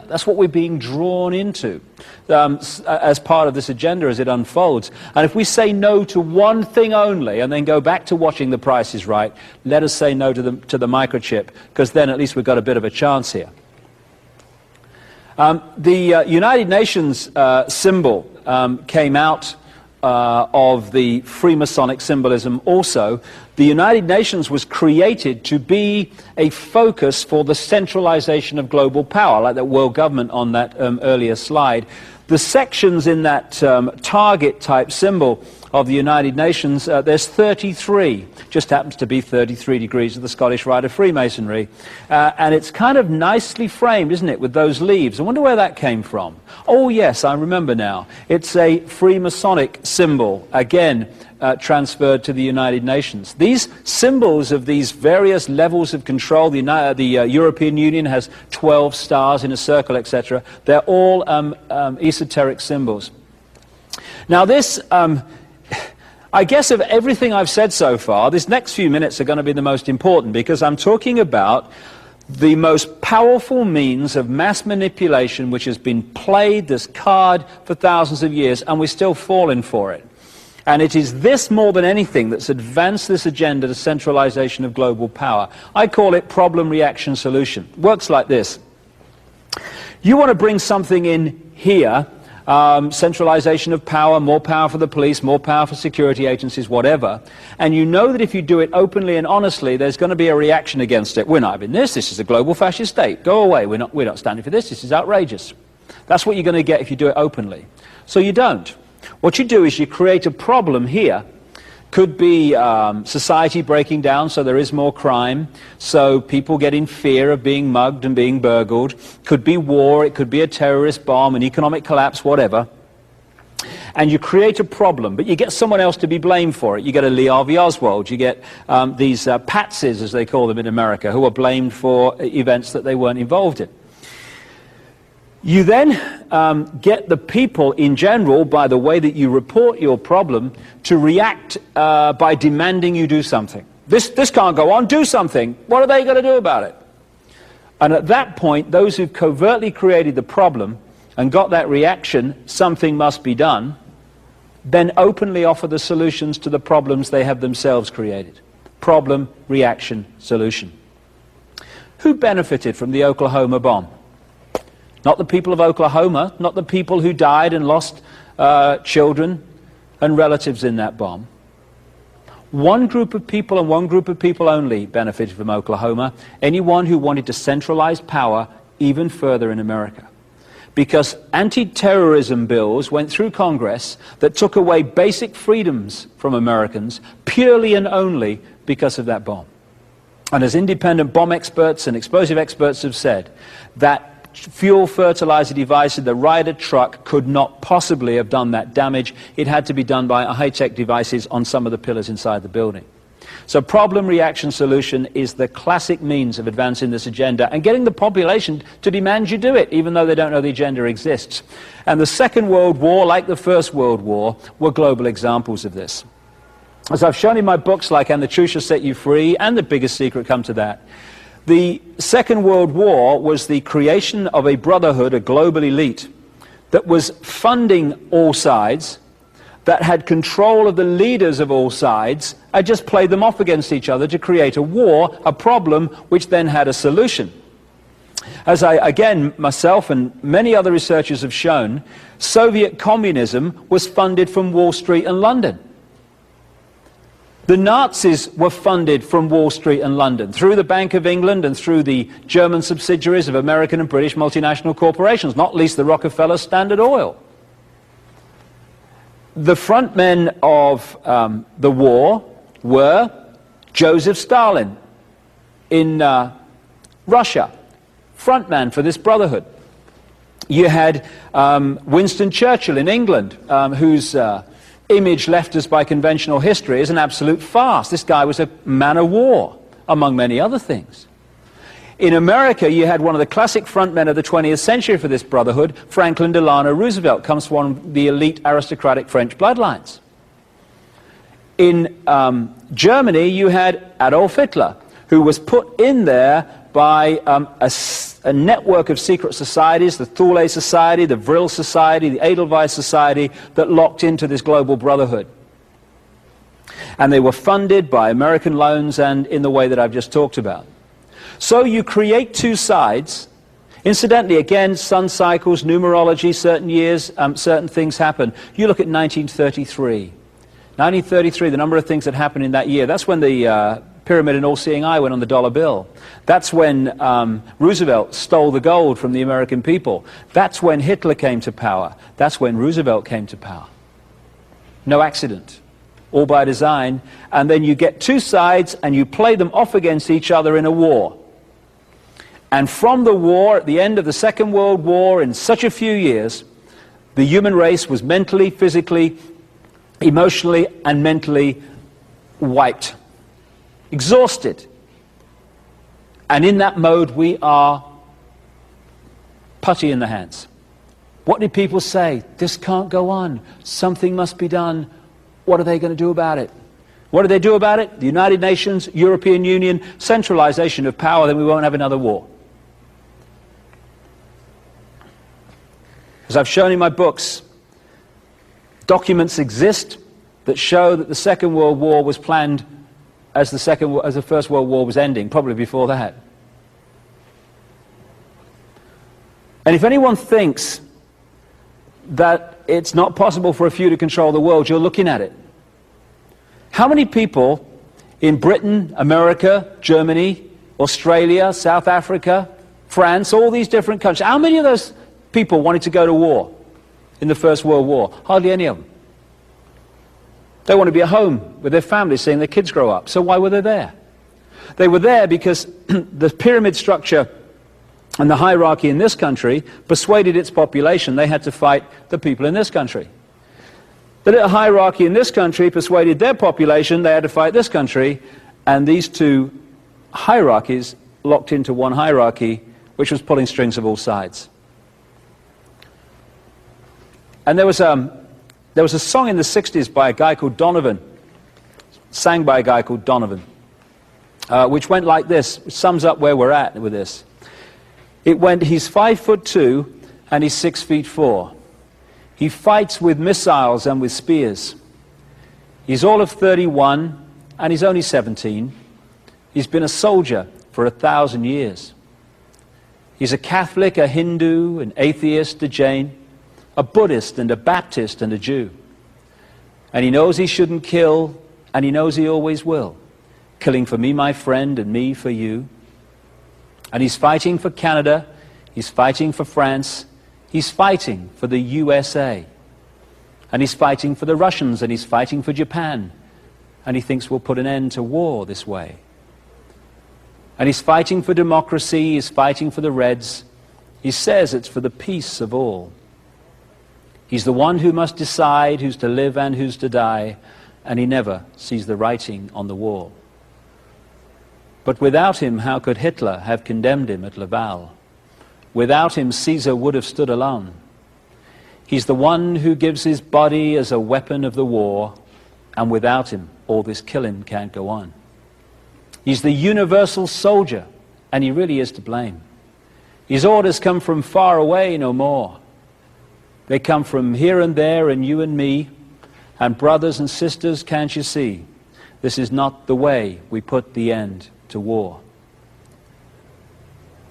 That's what we're being drawn into as part of this agenda as it unfolds. And if we say no to one thing only and then go back to watching The Price is Right, let us say no to the microchip, because then at least we've got a bit of a chance here. The United Nations symbol came out of the Freemasonic symbolism also. The United Nations was created to be a focus for the centralization of global power, like that world government on that earlier slide. The sections in that target type symbol of the United Nations, there's 33. Just happens to be 33 degrees of the Scottish Rite of Freemasonry. And it's kind of nicely framed, isn't it, with those leaves. I wonder where that came from. Oh yes, I remember now. It's a Freemasonic symbol, again, transferred to the United Nations. These symbols of these various levels of control, the European Union has 12 stars in a circle, etc. They're all esoteric symbols. Now this, I guess of everything I've said so far, these next few minutes are going to be the most important, because I'm talking about the most powerful means of mass manipulation which has been played, this card, for thousands of years, and we're still falling for it. And it is this more than anything that's advanced this agenda to centralization of global power. I call it problem, reaction, solution. It works like this. You want to bring something in here, centralization of power, more power for the police, more power for security agencies, whatever, and you know that if you do it openly and honestly, there's going to be a reaction against it. We're not having this. This is a global fascist state. Go away. We're not standing for this. This is outrageous. That's what you're going to get if you do it openly. So you don't. What you do is you create a problem here. Could be society breaking down, so there is more crime, so people get in fear of being mugged and being burgled. Could be war, it could be a terrorist bomb, an economic collapse, whatever. And you create a problem, but you get someone else to be blamed for it. You get a Lee Harvey Oswald, you get these patsies, as they call them in America, who are blamed for events that they weren't involved in. You then get the people in general, by the way that you report your problem, to react by demanding you do something. This can't go on, do something. What are they going to do about it? And at that point, those who've covertly created the problem and got that reaction, something must be done, then openly offer the solutions to the problems they have themselves created. Problem, reaction, solution. Who benefited from the Oklahoma bomb? Not the people of Oklahoma, not the people who died and lost children and relatives in that bomb. One group of people and one group of people only benefited from Oklahoma. Anyone who wanted to centralize power even further in America. Because anti-terrorism bills went through Congress that took away basic freedoms from Americans purely and only because of that bomb. And as independent bomb experts and explosive experts have said, that fuel fertilizer device in the Ryder truck could not possibly have done that damage. It had to be done by high-tech devices on some of the pillars inside the building. So problem, reaction, solution is the classic means of advancing this agenda and getting the population to demand you do it, even though they don't know the agenda exists. And the Second World War, like the First World War, were global examples of this. As I've shown in my books like And the Truth Shall Set You Free and The Biggest Secret, come to that, the Second World War was the creation of a brotherhood, a global elite, that was funding all sides, that had control of the leaders of all sides, and just played them off against each other to create a war, a problem, which then had a solution. As again, myself and many other researchers have shown, Soviet communism was funded from Wall Street and London. The Nazis were funded from Wall Street and London, through the Bank of England and through the German subsidiaries of American and British multinational corporations, not least the Rockefeller Standard Oil. The front men of the war were Joseph Stalin in Russia, front man for this brotherhood. You had Winston Churchill in England, whose image left us by conventional history is an absolute farce. This guy was a man of war, among many other things. In America, you had one of the classic frontmen of the 20th century for this brotherhood, Franklin Delano Roosevelt, comes from one of the elite aristocratic French bloodlines. In Germany, you had Adolf Hitler, who was put in there by a a network of secret societies, the Thule Society, the Vril Society, the Edelweiss Society, that locked into this global brotherhood. And they were funded by American loans and in the way that I've just talked about. So you create two sides. Incidentally, again, sun cycles, numerology, certain years, certain things happen. You look at 1933. 1933, the number of things that happened in that year, that's when the pyramid and all-seeing eye went on the dollar bill. That's when Roosevelt stole the gold from the American people. That's when Hitler came to power. That's when Roosevelt came to power. No accident, all by design. And then you get two sides and you play them off against each other in a war. And from the war, at the end of the Second World War, in such a few years, the human race was mentally, physically, emotionally, and mentally wiped. Exhausted. And in that mode, we are putty in the hands. What did people say? This can't go on. Something must be done. What are they going to do about it? What do they do about it? The United Nations, European Union, centralization of power, then we won't have another war. As I've shown in my books, documents exist that show that the Second World War was planned as the First World War was ending, probably before that. And if anyone thinks that it's not possible for a few to control the world, you're looking at it. How many people in Britain, America, Germany, Australia, South Africa, France, all these different countries, how many of those people wanted to go to war in the First World War? Hardly any of them. They want to be at home with their families, seeing their kids grow up. So why were they there? They were there because the pyramid structure and the hierarchy in this country persuaded its population they had to fight the people in this country. The little hierarchy in this country persuaded their population they had to fight this country, and these two hierarchies locked into one hierarchy, which was pulling strings of all sides. And there was a song in the 60s by a guy called Donovan, sang by a guy called Donovan, which went like this, which sums up where we're at with this. It went, he's 5'2" and he's 6'4". He fights with missiles and with spears. He's all of 31 and he's only 17. He's been a soldier for 1,000 years. He's a Catholic, a Hindu, an atheist, a Jain, a Buddhist and a Baptist and a Jew. And he knows he shouldn't kill, and he knows he always will. Killing for me, my friend, and me for you. And he's fighting for Canada, he's fighting for France, he's fighting for the USA. And he's fighting for the Russians, and he's fighting for Japan. And he thinks we'll put an end to war this way. And he's fighting for democracy, he's fighting for the Reds. He says it's for the peace of all. He's the one who must decide who's to live and who's to die, and he never sees the writing on the wall. But without him, how could Hitler have condemned him at Laval? Without him, Caesar would have stood alone. He's the one who gives his body as a weapon of the war, and without him, all this killing can't go on. He's the universal soldier, and he really is to blame. His orders come from far away no more. They come from here and there and you and me, and brothers and sisters, can't you see? This is not the way we put the end to war.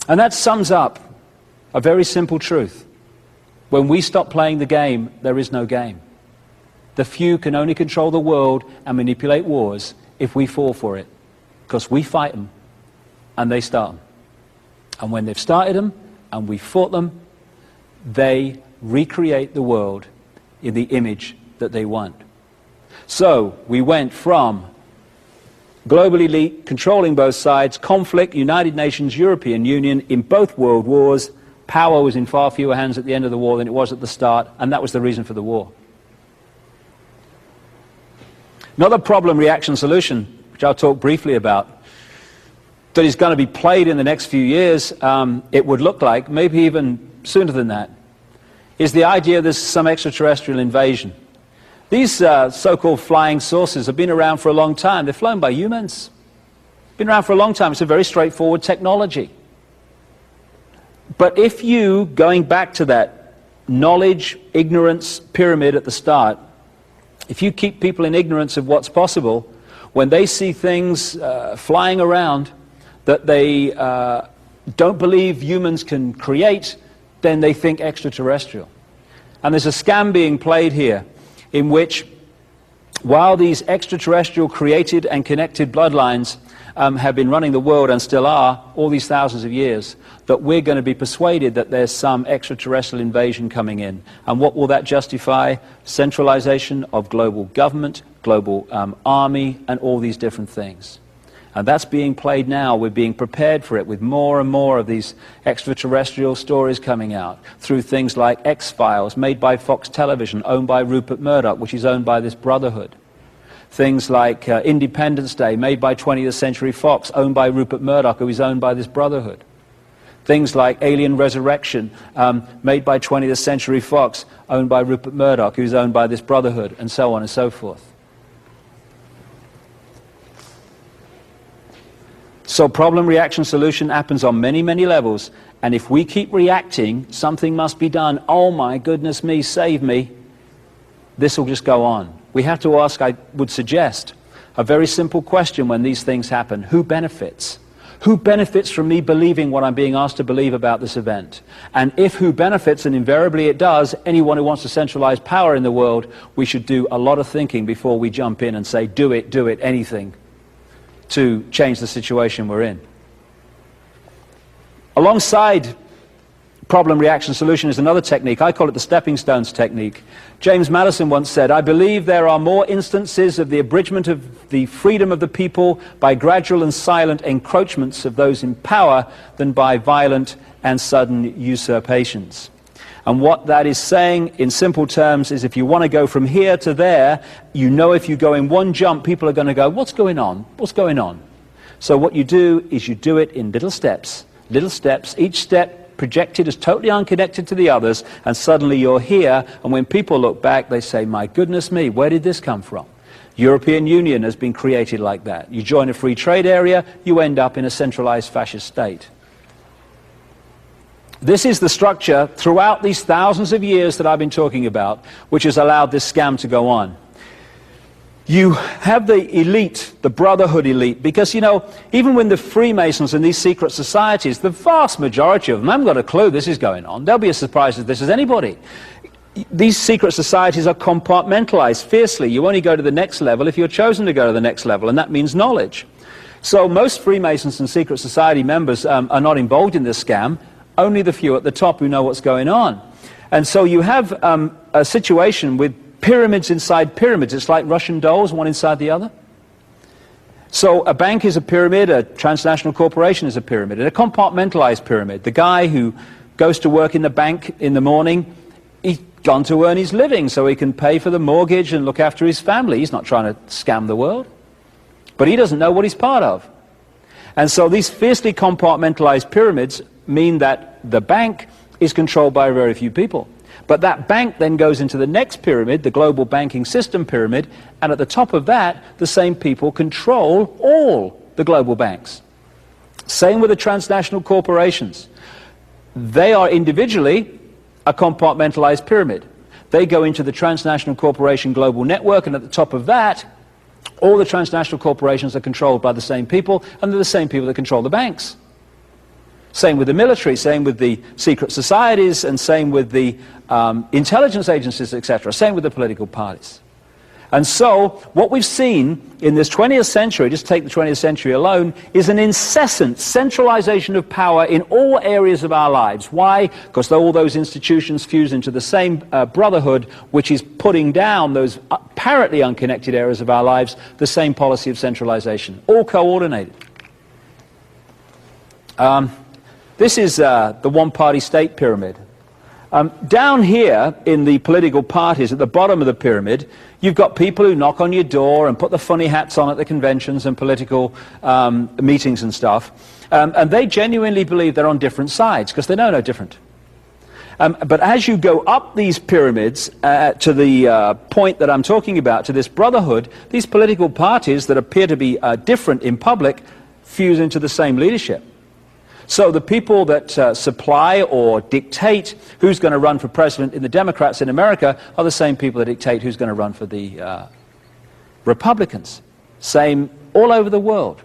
And that sums up a very simple truth. When we stop playing the game, there is no game. The few can only control the world and manipulate wars if we fall for it, because we fight them and they start them. And when they've started them and we fought them, they recreate the world in the image that they want. So we went from global elite controlling both sides, conflict, United Nations, European Union, in both world wars. Power was in far fewer hands at the end of the war than it was at the start, and that was the reason for the war. Another problem, reaction, solution, which I'll talk briefly about, that is going to be played in the next few years, it would look like, maybe even sooner than that, is the idea there's some extraterrestrial invasion. These so-called flying saucers have been around for a long time. They're flown by humans. Been around for a long time. It's a very straightforward technology. But if you, going back to that knowledge, ignorance pyramid at the start, if you keep people in ignorance of what's possible, when they see things flying around that they don't believe humans can create, then they think extraterrestrial. And there's a scam being played here in which, while these extraterrestrial created and connected bloodlines have been running the world and still are all these thousands of years, that we're going to be persuaded that there's some extraterrestrial invasion coming in. And what will that justify? Centralization of global government, global army, and all these different things. And that's being played now. We're being prepared for it with more and more of these extraterrestrial stories coming out through things like X-Files, made by Fox Television, owned by Rupert Murdoch, which is owned by this Brotherhood. Things like Independence Day, made by 20th Century Fox, owned by Rupert Murdoch, who is owned by this Brotherhood. Things like Alien Resurrection, made by 20th Century Fox, owned by Rupert Murdoch, who is owned by this Brotherhood, and so on and so forth. So problem, reaction, solution happens on many, many levels. And if we keep reacting, something must be done. Oh my goodness me, save me. This will just go on. We have to ask, I would suggest, a very simple question when these things happen. Who benefits? Who benefits from me believing what I'm being asked to believe about this event? And if who benefits, and invariably it does, anyone who wants to centralize power in the world, we should do a lot of thinking before we jump in and say, do it, anything, to change the situation we're in. Alongside problem, reaction, solution is another technique. I call it the stepping stones technique. James Madison once said, I believe there are more instances of the abridgment of the freedom of the people by gradual and silent encroachments of those in power than by violent and sudden usurpations. And what that is saying in simple terms is, if you want to go from here to there, you know if you go in one jump, people are going to go, what's going on? What's going on? So what you do is you do it in little steps, each step projected as totally unconnected to the others, and suddenly you're here, and when people look back, they say, my goodness me, where did this come from? European Union has been created like that. You join a free trade area, you end up in a centralized fascist state. This is the structure throughout these thousands of years that I've been talking about, which has allowed this scam to go on. You have the elite, the Brotherhood elite, because, you know, even when the Freemasons and these secret societies, the vast majority of them haven't got a clue this is going on. They'll be as surprised as this as anybody. These secret societies are compartmentalized fiercely. You only go to the next level if you're chosen to go to the next level, and that means knowledge. So most Freemasons and secret society members are not involved in this scam. Only the few at the top who know what's going on. And so you have a situation with pyramids inside pyramids. It's like Russian dolls, one inside the other. So a bank is a pyramid, a transnational corporation is a pyramid, and a compartmentalized pyramid. The guy who goes to work in the bank in the morning, he's gone to earn his living so he can pay for the mortgage and look after his family. He's not trying to scam the world. But he doesn't know what he's part of. And so these fiercely compartmentalized pyramids mean that the bank is controlled by very few people. But that bank then goes into the next pyramid, the global banking system pyramid, and at the top of that, the same people control all the global banks. Same with the transnational corporations. They are individually a compartmentalized pyramid. They go into the transnational corporation global network, and at the top of that, all the transnational corporations are controlled by the same people, and they're the same people that control the banks. Same with the military, same with the secret societies, and same with the intelligence agencies, etc. Same with the political parties. And so what we've seen in this 20th century, just take the 20th century alone, is an incessant centralization of power in all areas of our lives. Why? Because all those institutions fuse into the same brotherhood, which is putting down those apparently unconnected areas of our lives, the same policy of centralization, all coordinated. This is the one-party state pyramid. Down here in the political parties at the bottom of the pyramid, you've got people who knock on your door and put the funny hats on at the conventions and political meetings and stuff, and they genuinely believe they're on different sides because they know no different. But as you go up these pyramids to the point that I'm talking about, to this brotherhood, these political parties that appear to be different in public fuse into the same leadership. So the people that supply or dictate who's going to run for president in the Democrats in America are the same people that dictate who's going to run for the Republicans. Same all over the world.